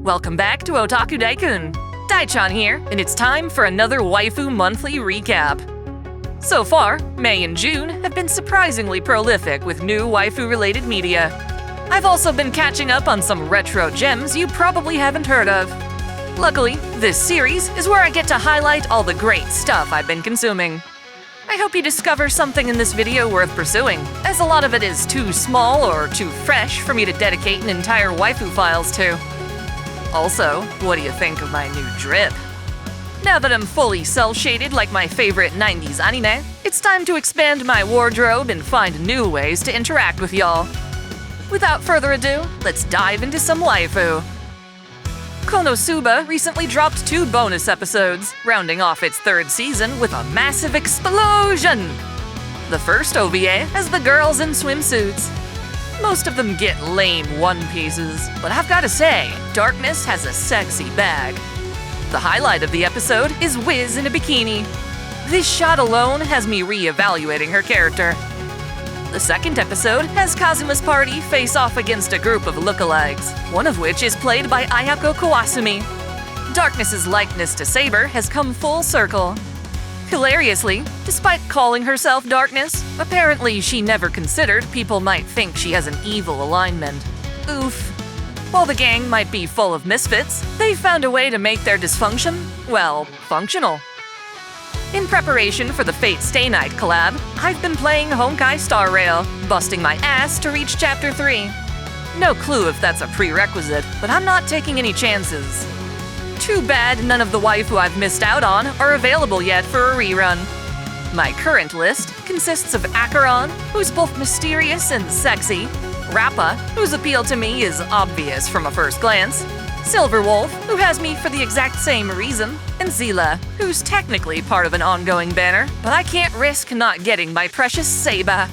Welcome back to OtakuDaiKun. Dai-chan here, and it's time for another Waifu Monthly Recap. So far, May and June have been surprisingly prolific with new waifu-related media. I've also been catching up on some retro gems you probably haven't heard of. Luckily, this series is where I get to highlight all the great stuff I've been consuming. I hope you discover something in this video worth pursuing, as a lot of it is too small or too fresh for me to dedicate an entire waifu files to. Also, what do you think of my new drip? Now that I'm fully cel-shaded like my favorite 90s anime, it's time to expand my wardrobe and find new ways to interact with y'all. Without further ado, let's dive into some waifu. Konosuba recently dropped 2 bonus episodes, rounding off its 3rd season with a massive explosion! The first OVA has the girls in swimsuits. Most of them get lame one pieces, but I've gotta say, Darkness has a sexy bag. The highlight of the episode is Wiz in a bikini. This shot alone has me re-evaluating her character. The second episode has Kazuma's party face off against a group of lookalikes, one of which is played by Ayako Kawasumi. Darkness's likeness to Saber has come full circle. Hilariously, despite calling herself Darkness, apparently she never considered people might think she has an evil alignment. Oof. While the gang might be full of misfits, they found a way to make their dysfunction, well, functional. In preparation for the Fate Stay Night collab, I've been playing Honkai Star Rail, busting my ass to reach Chapter 3. No clue if that's a prerequisite, but I'm not taking any chances. Too bad none of the waifu I've missed out on are available yet for a rerun. My current list consists of Acheron, who's both mysterious and sexy, Rappa, whose appeal to me is obvious from a first glance, Silverwolf, who has me for the exact same reason, and Zila, who's technically part of an ongoing banner, but I can't risk not getting my precious Saba.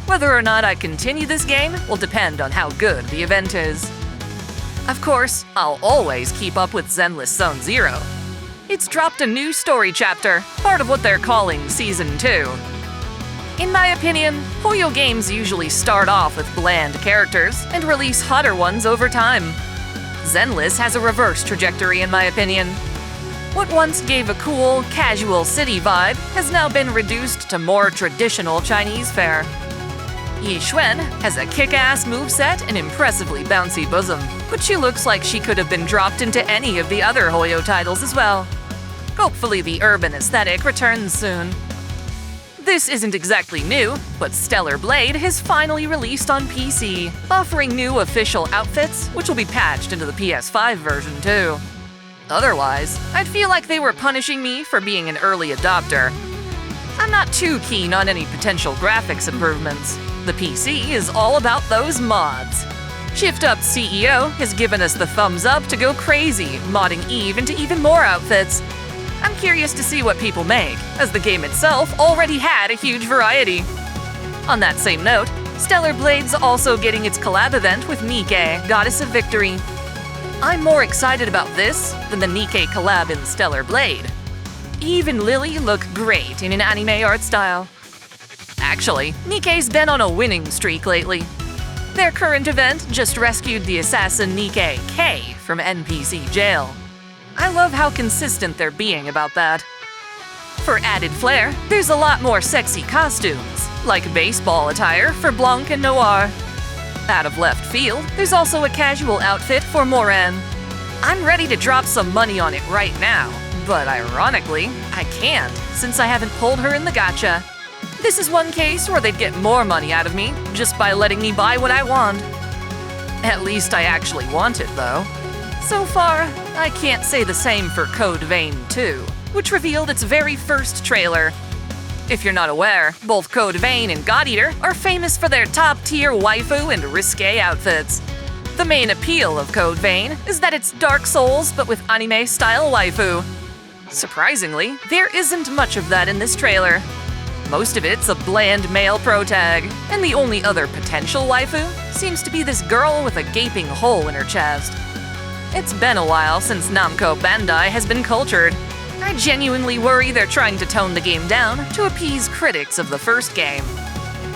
Whether or not I continue this game will depend on how good the event is. Of course, I'll always keep up with Zenless Zone Zero. It's dropped a new story chapter, part of what they're calling Season 2. In my opinion, Hoyo games usually start off with bland characters and release hotter ones over time. Zenless has a reverse trajectory in my opinion. What once gave a cool, casual city vibe has now been reduced to more traditional Chinese fare. Yi Xuan has a kick-ass moveset and impressively bouncy bosom, but she looks like she could have been dropped into any of the other Hoyo titles as well. Hopefully the urban aesthetic returns soon. This isn't exactly new, but Stellar Blade has finally released on PC, offering new official outfits, which will be patched into the PS5 version too. Otherwise, I'd feel like they were punishing me for being an early adopter. I'm not too keen on any potential graphics improvements. The PC is all about those mods. Shift Up CEO has given us the thumbs up to go crazy, modding Eve into even more outfits. I'm curious to see what people make, as the game itself already had a huge variety. On that same note, Stellar Blade's also getting its collab event with Nikke, Goddess of Victory. I'm more excited about this than the Nikke collab in Stellar Blade. Eve and Lily look great in an anime art style. Actually, Nikke's been on a winning streak lately. Their current event just rescued the assassin Nikke K from NPC jail. I love how consistent they're being about that. For added flair, there's a lot more sexy costumes, like baseball attire for Blanc and Noir. Out of left field, there's also a casual outfit for Moran. I'm ready to drop some money on it right now, but ironically, I can't since I haven't pulled her in the gacha. This is one case where they'd get more money out of me just by letting me buy what I want. At least I actually want it, though. So far, I can't say the same for Code Vein 2, which revealed its very first trailer. If you're not aware, both Code Vein and God Eater are famous for their top-tier waifu and risque outfits. The main appeal of Code Vein is that it's Dark Souls but with anime-style waifu. Surprisingly, there isn't much of that in this trailer. Most of it's a bland male protag, and the only other potential waifu seems to be this girl with a gaping hole in her chest. It's been a while since Namco Bandai has been cultured. I genuinely worry they're trying to tone the game down to appease critics of the first game.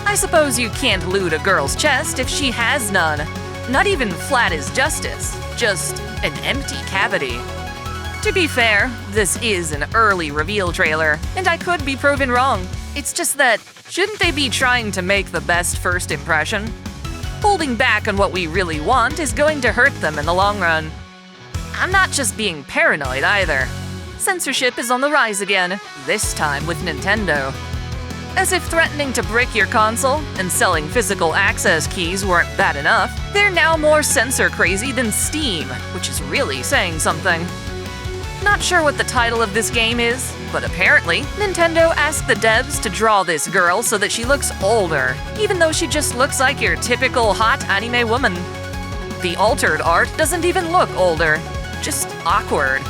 I suppose you can't loot a girl's chest if she has none. Not even flat as justice, just an empty cavity. To be fair, this is an early reveal trailer, and I could be proven wrong. It's just that, shouldn't they be trying to make the best first impression? Holding back on what we really want is going to hurt them in the long run. I'm not just being paranoid either. Censorship is on the rise again, this time with Nintendo. As if threatening to brick your console and selling physical access keys weren't bad enough, they're now more censor crazy than Steam, which is really saying something. Not sure what the title of this game is, but apparently, Nintendo asked the devs to draw this girl so that she looks older, even though she just looks like your typical hot anime woman. The altered art doesn't even look older, just awkward.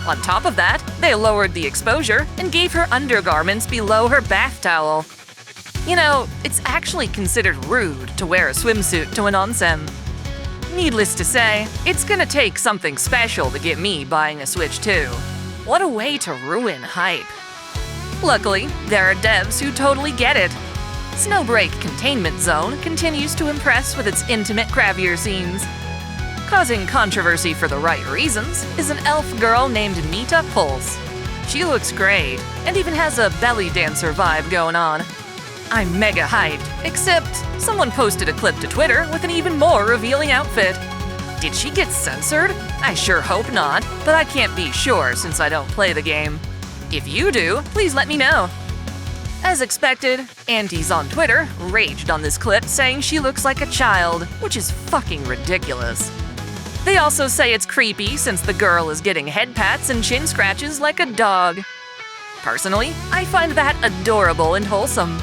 On top of that, they lowered the exposure and gave her undergarments below her bath towel. You know, it's actually considered rude to wear a swimsuit to an onsen. Needless to say, it's gonna take something special to get me buying a Switch 2. What a way to ruin hype. Luckily, there are devs who totally get it. Snowbreak Containment Zone continues to impress with its intimate crabbier scenes. Causing controversy for the right reasons is an elf girl named Mita Pulse. She looks great, and even has a belly dancer vibe going on. I'm mega hyped, except someone posted a clip to Twitter with an even more revealing outfit. Did she get censored? I sure hope not, but I can't be sure since I don't play the game. If you do, please let me know. As expected, aunties on Twitter raged on this clip saying she looks like a child, which is fucking ridiculous. They also say it's creepy since the girl is getting head pats and chin scratches like a dog. Personally, I find that adorable and wholesome.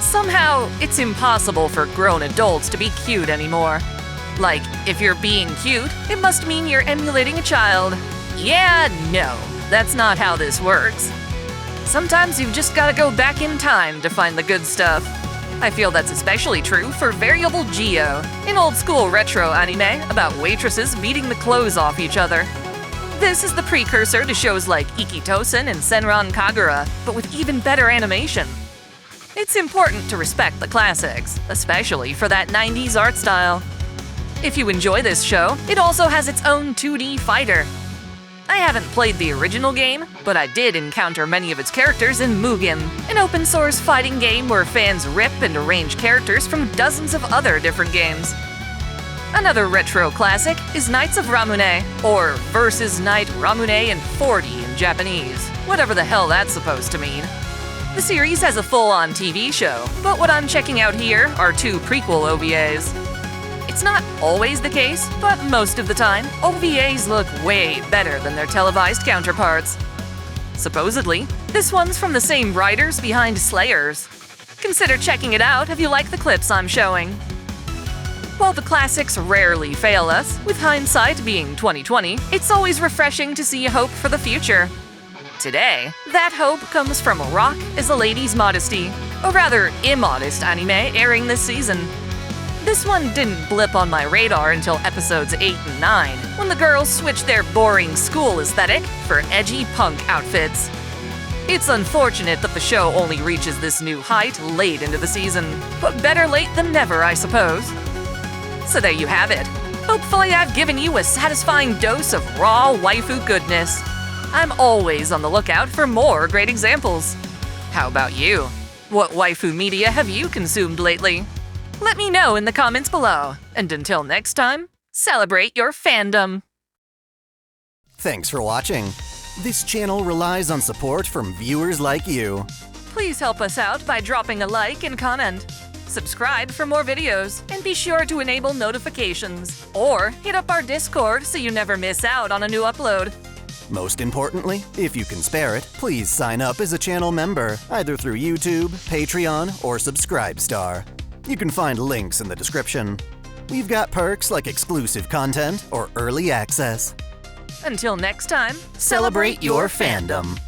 Somehow, it's impossible for grown adults to be cute anymore. Like, if you're being cute, it must mean you're emulating a child. Yeah, no, that's not how this works. Sometimes you've just gotta go back in time to find the good stuff. I feel that's especially true for Variable Geo, an old-school retro anime about waitresses beating the clothes off each other. This is the precursor to shows like Ikitosen and Senran Kagura, but with even better animation. It's important to respect the classics, especially for that 90s art style. If you enjoy this show, it also has its own 2D fighter. I haven't played the original game, but I did encounter many of its characters in Mugen, an open-source fighting game where fans rip and arrange characters from dozens of other different games. Another retro classic is Knights of Ramune, or Versus Knight Ramune in 40 in Japanese, whatever the hell that's supposed to mean. The series has a full-on TV show, but what I'm checking out here are 2 prequel OVAs. It's not always the case, but most of the time, OVAs look way better than their televised counterparts. Supposedly, this one's from the same writers behind Slayers. Consider checking it out if you like the clips I'm showing. While the classics rarely fail us, with hindsight being 2020, it's always refreshing to see hope for the future. Today, that hope comes from Rock is a Lady's Modesty, a rather immodest anime airing this season. This one didn't blip on my radar until episodes 8 and 9, when the girls switched their boring school aesthetic for edgy punk outfits. It's unfortunate that the show only reaches this new height late into the season, but better late than never, I suppose. So there you have it. Hopefully I've given you a satisfying dose of raw waifu goodness. I'm always on the lookout for more great examples. How about you? What waifu media have you consumed lately? Let me know in the comments below. And until next time, celebrate your fandom. Thanks for watching. This channel relies on support from viewers like you. Please help us out by dropping a like and comment. Subscribe for more videos, and be sure to enable notifications. Or hit up our Discord so you never miss out on a new upload. Most importantly, if you can spare it, please sign up as a channel member, either through YouTube, Patreon, or Subscribestar. You can find links in the description. We've got perks like exclusive content or early access. Until next time, Celebrate your fandom.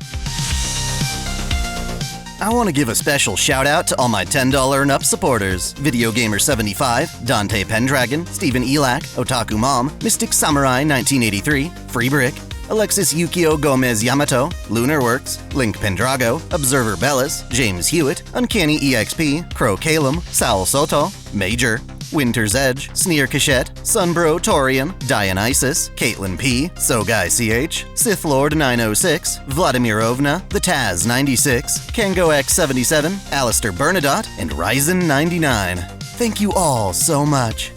I want to give a special shout out to all my $10 and up supporters: Video Gamer 75, Dante Pendragon, Stephen Elak, Otaku Mom, Mystic Samurai 1983, Free Brick, Alexis Yukio Gomez Yamato, Lunarworks, Link Pendrago, Observer Bellis, James Hewitt, Uncanny EXP, Crow Calum, Saul Soto, Major, Winter's Edge, Sneer Cachette, Sunbro Torium, Dionysus, Caitlin P, Sogai CH, Sith Lord 906, Vladimirovna, The Taz 96, Kango X 77, Alistair Bernadotte, and Ryzen 99. Thank you all so much.